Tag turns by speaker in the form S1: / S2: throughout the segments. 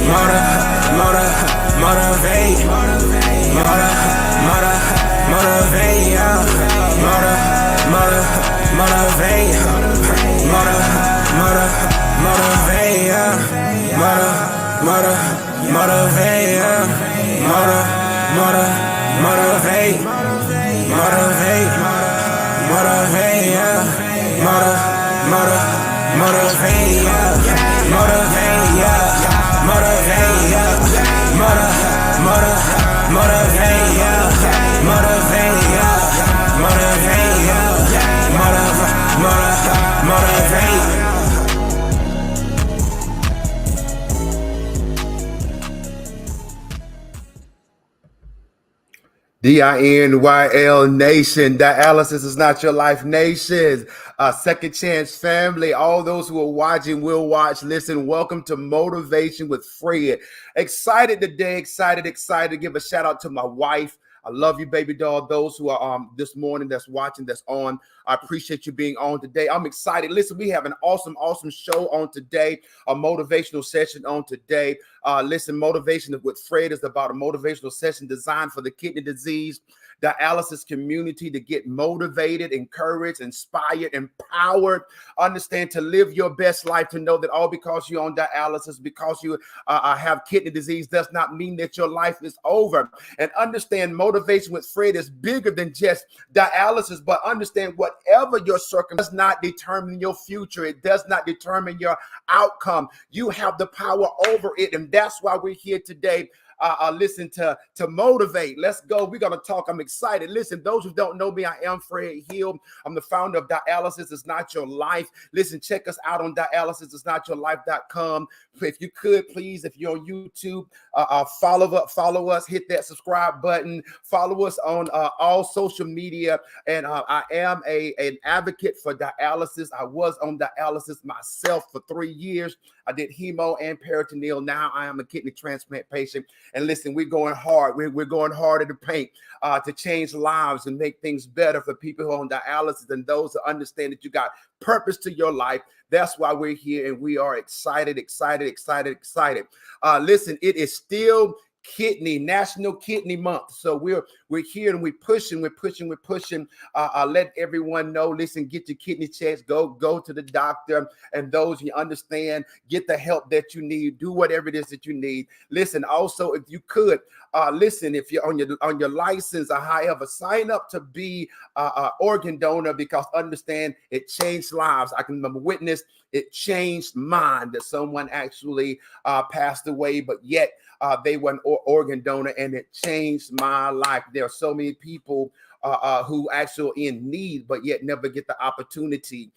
S1: Motivate, motivate, yeah. Motivate, motivate, yeah. Motivate, yeah. Motivate, yeah. Motivate, yeah. Motivate, yeah. Motivate, yeah. Motivate, yeah. Motivate, yeah. Motivate, yeah. Motivate.
S2: DINYL Nation, dialysis is not your life nation. Second Chance family, all those who are watching will watch. Listen, welcome to Motivation with Fred. Excited today, excited to give a shout out to my wife. I love you, baby doll. Those who are this morning that's watching, that's on, I appreciate you being on today. I'm excited. Listen, we have an awesome show on today, a motivational session on today. Listen, Motivation with Fred is about a motivational session designed for the kidney disease dialysis community to get motivated, encouraged, inspired, empowered, understand to live your best life, to know that all because you're on dialysis, because you have kidney disease, does not mean that your life is over. And understand Motivation with Fred is bigger than just dialysis, but understand whatever your circumstance does not determine your future. It does not determine your outcome. You have the power over it. And that's why we're here today. Listen, to motivate. Let's go. We're going to talk. I'm excited. Listen, those who don't know me, I am Fred Hill. I'm the founder of Dialysis Is Not Your Life. Listen, check us out on dialysisisnotyourlife.com. If you could, please, if you're on YouTube, follow us, hit that subscribe button, follow us on all social media. And I am an advocate for dialysis. I was on dialysis myself for 3 years. I did hemo and peritoneal. Now I am a kidney transplant patient. And listen, we're going hard. We're going hard at the paint to change lives and make things better for people who are on dialysis and those who understand that you got purpose to your life. That's why we're here, and we are excited. Listen, it is still National Kidney Month. So we're here and we're pushing. Let everyone know. Listen, get your kidney checks. Go to the doctor, and those you understand, get the help that you need. Do whatever it is that you need. Listen, also, if you could, listen, if you're on your license or however, sign up to be an organ donor, because understand it changed lives. I can remember witness it changed mine, that someone actually passed away, but yet they were an organ donor, and it changed my life. There are so many people who actually are in need, but yet never get the opportunity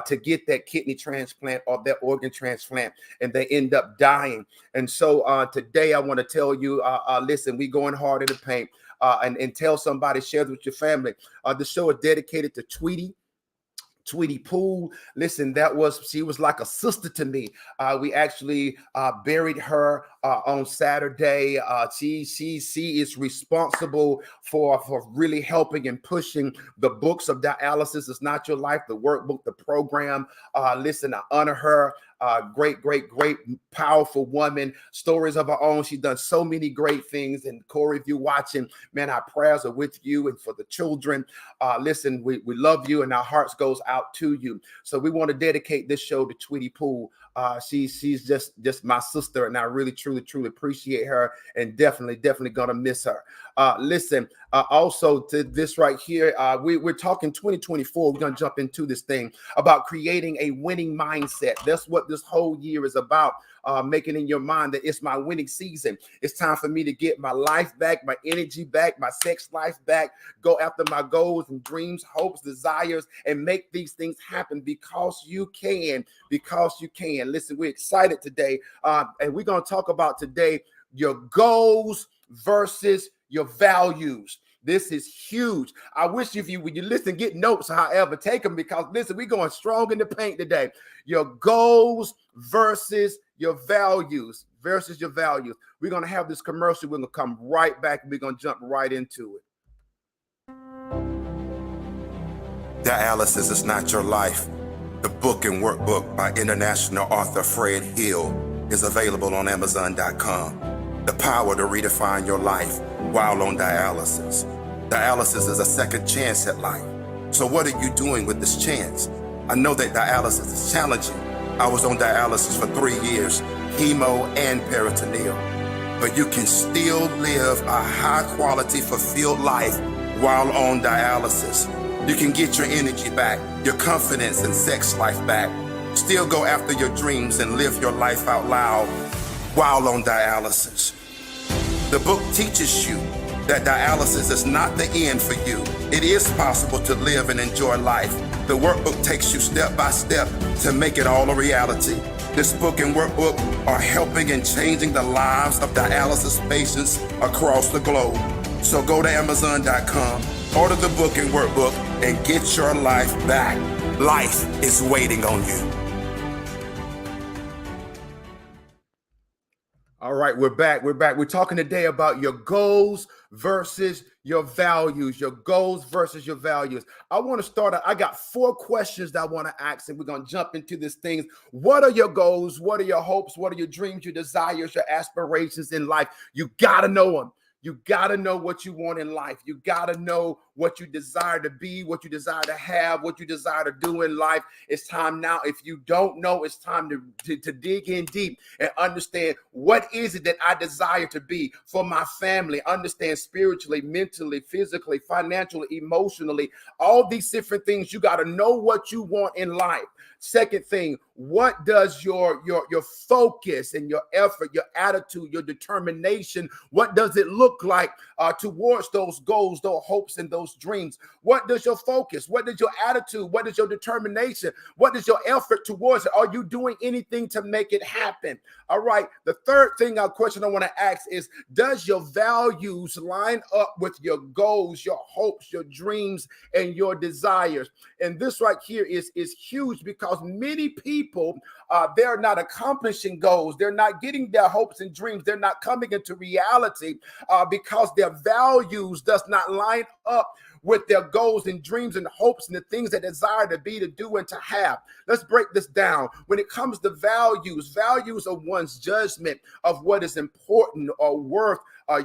S2: to get that kidney transplant or that organ transplant, and they end up dying. And so today I want to tell you, listen, we going hard in the paint, and tell somebody, share it with your family. The show is dedicated to Tweety Poole. Listen, she was like a sister to me. We actually buried her on Saturday. She is responsible for really helping and pushing the books of Dialysis Is Not Your Life, the workbook, the program. Listen, I honor her. Great, powerful woman, stories of her own. She's done so many great things. And Corey, if you're watching, man, our prayers are with you and for the children. Listen, we love you, and our hearts goes out to you. So we want to dedicate this show to Tweety Poole. She's just my sister, and I really, truly appreciate her, and definitely gonna miss her. Listen, also to this right here, we're talking 2024. We're gonna jump into this thing about creating a winning mindset. That's what this whole year is about. Making in your mind that it's my winning season. It's time for me to get my life back, my energy back, my sex life back, go after my goals and dreams, hopes, desires, and make these things happen, because you can. Listen, we're excited today, and we're going to talk about today your goals versus your values. This is huge. I wish when you listen, get notes, however, take them, because listen, we're going strong in the paint today. Your goals versus your values. We're going to have this commercial. We're going to come right back, and we're going to jump right into it.
S3: Dialysis Is Not Your Life, the book and workbook by international author Fred Hill. is available on Amazon.com. The power to redefine your life while on dialysis. Dialysis is a second chance at life. So what are you doing with this chance? I know that dialysis is challenging. I was on dialysis for 3 years, chemo and peritoneal. But you can still live a high quality, fulfilled life while on dialysis. You can get your energy back, your confidence and sex life back. Still go after your dreams and live your life out loud while on dialysis. The book teaches you that dialysis is not the end for you. It is possible to live and enjoy life. The workbook takes you step by step to make it all a reality. This book and workbook are helping and changing the lives of dialysis patients across the globe. So go to Amazon.com, order the book and workbook, and get your life back. Life is waiting on you.
S2: All right, we're back. We're talking today about your goals versus your values, your goals versus your values. I want to start out. I got 4 questions that I want to ask, and we're going to jump into these things. What are your goals? What are your hopes? What are your dreams, your desires, your aspirations in life? You got to know them. You got to know what you want in life. You got to know what you desire to be, what you desire to have, what you desire to do in life. It's time now. If you don't know, it's time to dig in deep and understand what is it that I desire to be for my family. Understand spiritually, mentally, physically, financially, emotionally, all these different things. You got to know what you want in life. Second thing, what does your focus and your effort, your attitude, your determination, what does it look like towards those goals, those hopes, and those dreams? What does your focus? What is your attitude? What is your determination? What is your effort towards it? Are you doing anything to make it happen? All right. The third thing, question I want to ask is, does your values line up with your goals, your hopes, your dreams, and your desires? And this right here is huge, because many people, they're not accomplishing goals. They're not getting their hopes and dreams. They're not coming into reality because their values does not line up with their goals and dreams and hopes and the things they desire to be, to do, and to have. Let's break this down. When it comes to values are one's judgment of what is important or worth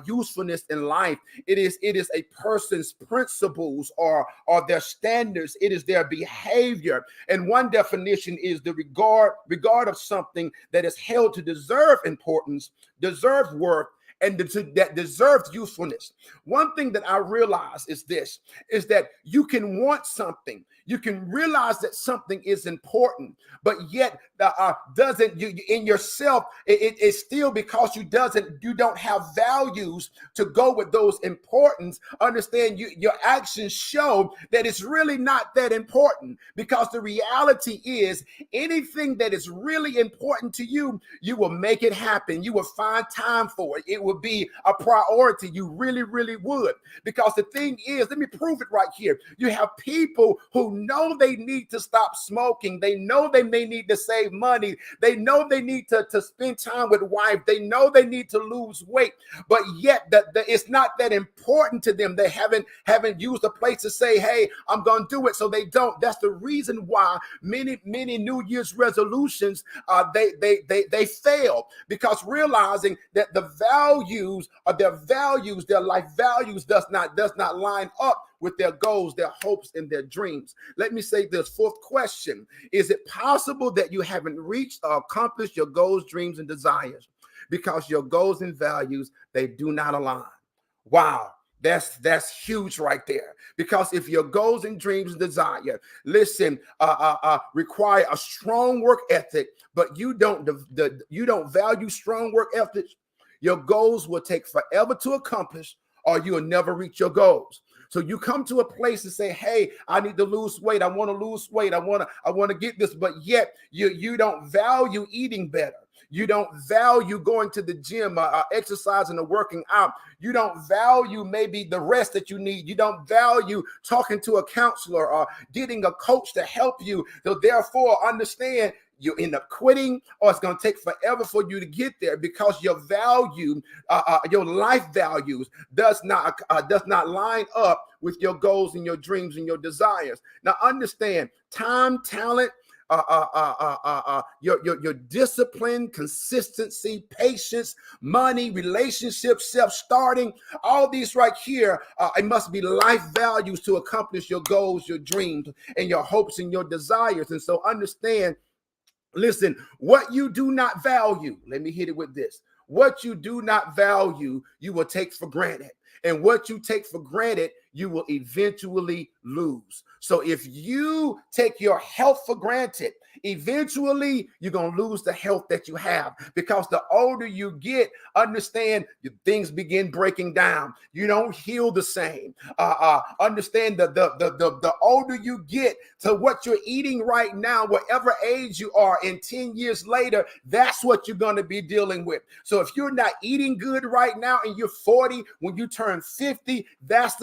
S2: usefulness in life. It is a person's principles or their standards. It is their behavior. And one definition is the regard of something that is held to deserve importance, deserve worth, and that deserves usefulness. One thing that I realize is this, is that you can want something. You can realize that something is important, but yet doesn't you in yourself, it's still because you don't have values to go with those importance. Understand, your actions show that it's really not that important, because the reality is anything that is really important to you, you will make it happen. You will find time for it. It will be a priority. You really, really would. Because the thing is, let me prove it right here. You have people who know they need to stop smoking. They know they may need to save money. They know they need to spend time with wife. They know they need to lose weight, but yet it's not that important to them. They haven't used a place to say, hey, I'm going to do it. So they don't. That's the reason why many New Year's resolutions, they fail, because realizing that the values of their life values does not line up with their goals, their hopes, and their dreams. Let me say this. Fourth question: is it possible that you haven't reached or accomplished your goals, dreams, and desires because your goals and values, they do not align? Wow. That's huge right there. Because if your goals and dreams and desire, require a strong work ethic, but you don't value strong work ethics, your goals will take forever to accomplish, or you will never reach your goals. So you come to a place and say, hey, I need to lose weight. I want to lose weight. I want to get this, but yet you don't value eating better. You don't value going to the gym, exercising or working out. You don't value maybe the rest that you need. You don't value talking to a counselor or getting a coach to help you. So therefore, understand, you end up quitting, or it's going to take forever for you to get there, because your value, your life values does not line up with your goals and your dreams and your desires. Now, understand, time, talent, your discipline, consistency, patience, money, relationships, self-starting, all these right here, it must be life values to accomplish your goals, your dreams, and your hopes and your desires. And so understand, listen, what you do not value, let me hit it with this. What you do not value, you will take for granted. And what you take for granted, you will eventually lose. So if you take your health for granted, eventually you're going to lose the health that you have, because the older you get, understand, things begin breaking down. You don't heal the same. Understand the older you get, to what you're eating right now, whatever age you are, in 10 years later, that's what you're going to be dealing with. So if you're not eating good right now and you're 40, when you turn 50, that's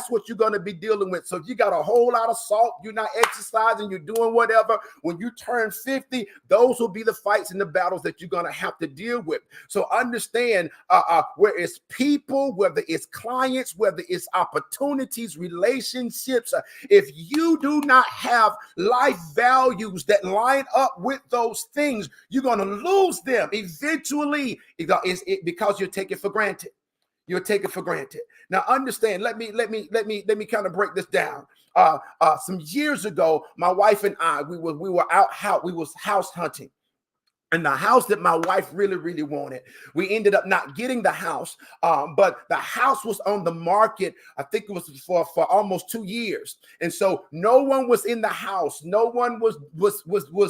S2: what you're going to be dealing with. So if you got a whole lot of salt, you're not exercising, you're doing whatever, when you turn 50, those will be the fights and the battles that you're going to have to deal with. So understand, where it's people, whether it's clients, whether it's opportunities, relationships, if you do not have life values that line up with those things, you're going to lose them eventually, because you're taking for granted. You'll take it for granted. Now, understand. Let me kind of break this down. Some years ago, my wife and I, we were house hunting. And the house that my wife really, really wanted, we ended up not getting the house, but the house was on the market. I think it was for almost 2 years, and so no one was in the house. No one was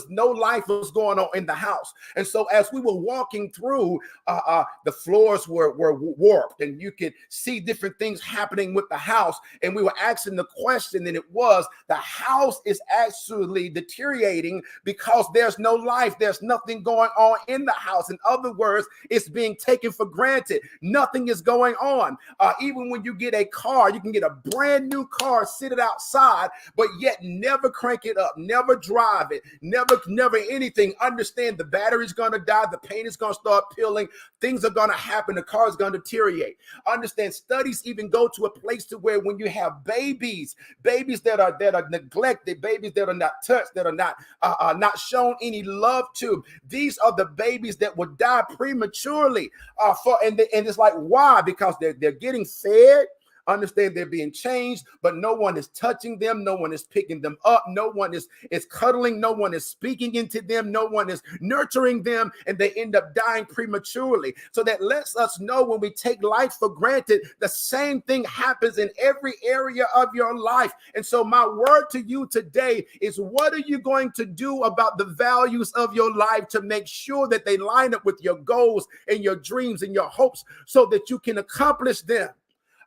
S2: no life was going on in the house. And so as we were walking through, the floors were warped, and you could see different things happening with the house. And we were asking the question, and it was, the house is actually deteriorating because there's no life. There's nothing going on in the house. In other words, it's being taken for granted. Nothing is going on. Even when you get a car, you can get a brand new car, sit it outside, but yet never crank it up, never drive it, never anything. Understand, the battery's going to die, the paint is going to start peeling, things are going to happen, the car is going to deteriorate. Understand, studies even go to a place to where when you have babies that are neglected, babies that are not touched, that are not shown any love to, these are the babies that will die prematurely. And it's like, why? Because they're getting fed. Understand, they're being changed, but no one is touching them. No one is picking them up. No one is cuddling. No one is speaking into them. No one is nurturing them, and they end up dying prematurely. So that lets us know, when we take life for granted, the same thing happens in every area of your life. And so my word to you today is, what are you going to do about the values of your life to make sure that they line up with your goals and your dreams and your hopes so that you can accomplish them?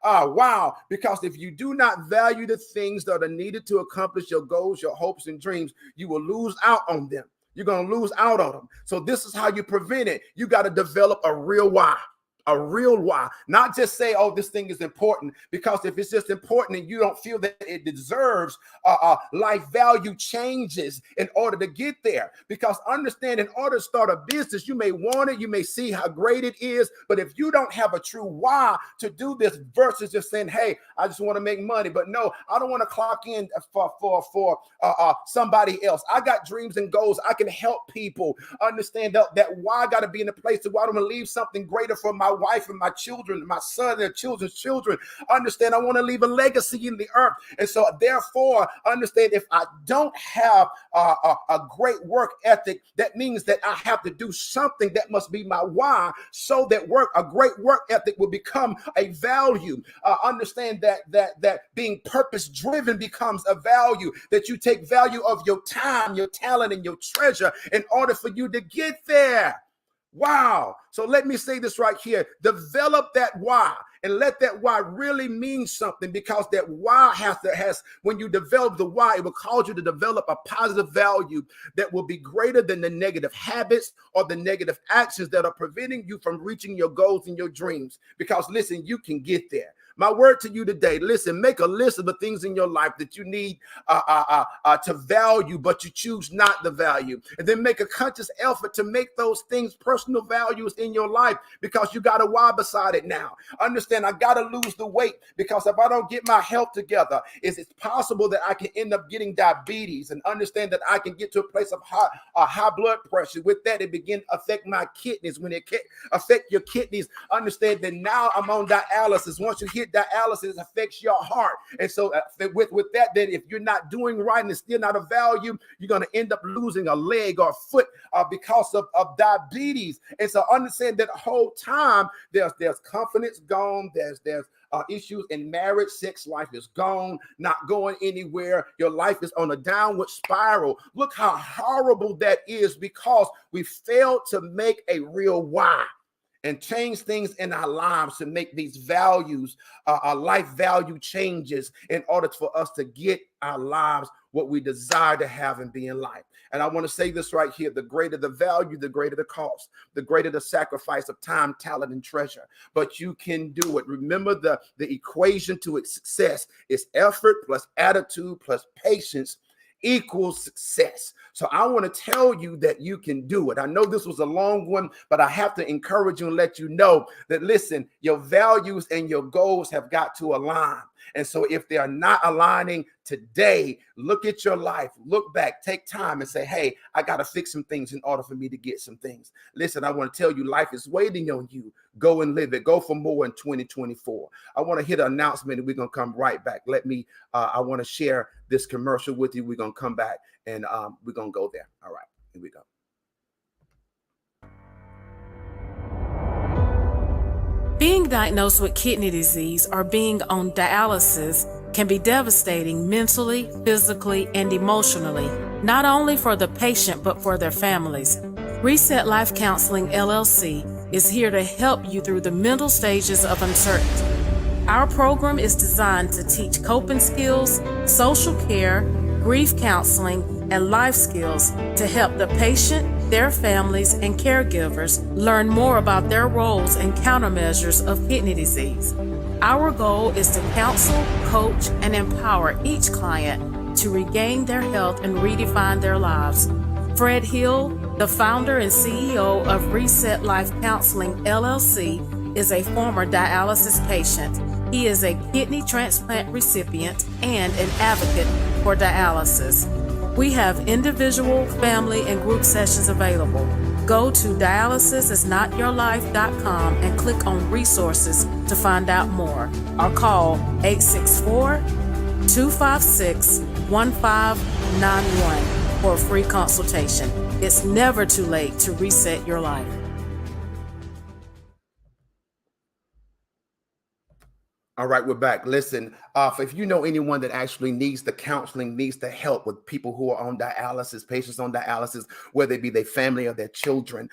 S2: Wow. Because if you do not value the things that are needed to accomplish your goals, your hopes and dreams, you will lose out on them. You're going to lose out on them. So this is how you prevent it. You got to develop a real why. A real why, not just say, oh, this thing is important, because if it's just important and you don't feel that it deserves, life value changes in order to get there. Because understand, in order to start a business, you may want it, you may see how great it is, but if you don't have a true why to do this, versus just saying, hey, I just want to make money, but no, I don't want to clock in for somebody else. I got dreams and goals. I can help people. Understand that why got to be in a place to where I want to leave something greater for my wife and my children, my son and their children's children. Understand, I want to leave a legacy in the earth. And so therefore, understand, if I don't have a great work ethic, that means that I have to do something that must be my why, so that a great work ethic will become a value. Understand that being purpose driven becomes a value, that you take value of your time, your talent, and your treasure in order for you to get there. Wow. So let me say this right here. Develop that why, and let that why really mean something, because that why has when you develop the why, it will cause you to develop a positive value that will be greater than the negative habits or the negative actions that are preventing you from reaching your goals and your dreams. Because listen, you can get there. My word to you today, listen, make a list of the things in your life that you need to value, but you choose not the value. And then make a conscious effort to make those things personal values in your life, because you got a why beside it now. Understand, I got to lose the weight, because if I don't get my health together, it's possible that I can end up getting diabetes. And understand that I can get to a place of high blood pressure. With that, it begin to affect my kidneys. When it affect your kidneys, understand that now I'm on dialysis. Once you hit dialysis, it affects your heart. And so with that, then if you're not doing right and it's still not a value, you're going to end up losing a leg or a foot because of diabetes. And so understand that the whole time there's confidence gone, there's issues in marriage, sex life is gone, not going anywhere. Your life is on a downward spiral. Look how horrible that is, because we failed to make a real why and change things in our lives to make these values, our life value changes in order for us to get our lives what we desire to have and be in life. And I want to say this right here: the greater the value, the greater the cost, the greater the sacrifice of time, talent, and treasure. But you can do it. Remember, the equation to its success is effort plus attitude plus patience equals success. So I want to tell you that you can do it. I know this was a long one, but I have to encourage you and let you know that, listen, your values and your goals have got to align. And so if they are not aligning today, look at your life, look back, take time and say, hey, I got to fix some things in order for me to get some things. Listen, I want to tell you, life is waiting on you. Go and live it. Go for more in 2024. I want to hit an announcement and we're going to come right back. I want to share this commercial with you. We're going to come back and we're going to go there. All right, here we go.
S4: Being diagnosed with kidney disease or being on dialysis can be devastating mentally, physically, and emotionally, not only for the patient, but for their families. Reset Life Counseling, LLC is here to help you through the mental stages of uncertainty. Our program is designed to teach coping skills, social care, grief counseling, and life skills to help the patient, their families, and caregivers learn more about their roles and countermeasures of kidney disease. Our goal is to counsel, coach, and empower each client to regain their health and redefine their lives. Fred Hill, the founder and CEO of Reset Life Counseling, LLC, is a former dialysis patient. He is a kidney transplant recipient and an advocate for dialysis. We have individual, family, and group sessions available. Go to dialysisisnotyourlife.com and click on resources to find out more, or call 864-256-1591 for a free consultation. It's never too late to reset your life.
S2: All right, we're back. Listen, if you know anyone that actually needs the counseling, needs the help with people who are on dialysis, patients on dialysis, whether it be their family or their children,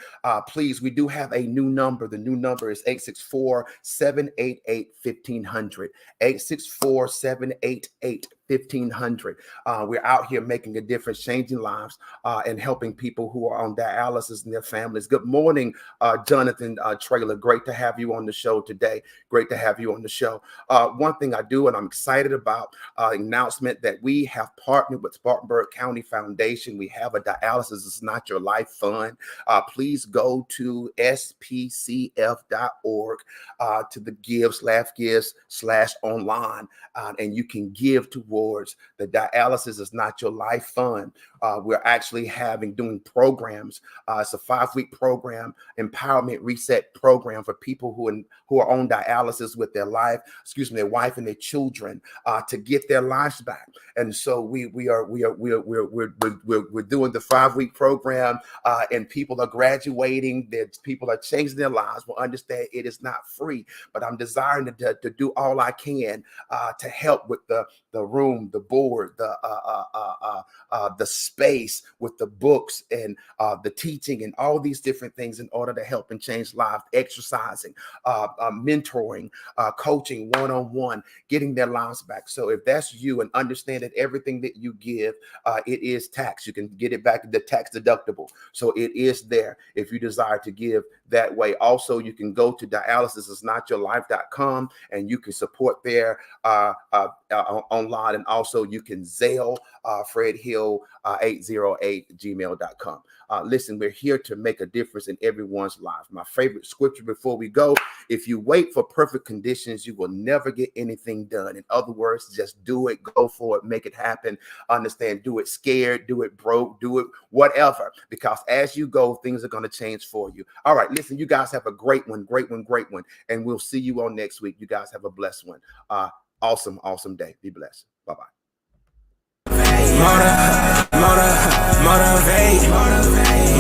S2: please, we do have a new number. The new number is 864-788-1500. 864-788-1500. We're out here making a difference, changing lives, and helping people who are on dialysis and their families. Good morning, Jonathan Traylor. Great to have you on the show today. Great to have you on the show. One thing I do, and I'm excited about, announcement that we have partnered with Spartanburg County Foundation. We have a Dialysis is Not Your Life Fund. Please go to spcf.org to the give/online, and you can give towards the Dialysis is Not Your Life Fund. We're actually doing programs. It's a 5-week program, empowerment reset program for people who are on dialysis with their wife and their children, to get their lives back. And so we're doing the 5-week program, and people are graduating. People are changing their lives. Well, understand it is not free, but I'm desiring to do all I can to help with the room room, the board, the space with the books and the teaching and all these different things in order to help and change lives, exercising, mentoring, coaching one-on-one, getting their lives back. So if that's you, and understand that everything that you give, it is tax. You can get it back, the tax deductible. So it is there if you desire to give that way. Also, you can go to dialysisisnotyourlife.com and you can support there online. And also you can Zelle Fred Hill 808@gmail.com. Listen, we're here to make a difference in everyone's life. My favorite scripture before we go: if you wait for perfect conditions, you will never get anything done. In other words, just do it, go for it, make it happen. Understand, do it scared, do it broke, do it whatever, because as you go, things are going to change for you. All right, listen, you guys have a great one. And we'll see you on next week. You guys have a blessed one. Awesome day. Be blessed. Bye-bye.
S1: Motivate, motivate,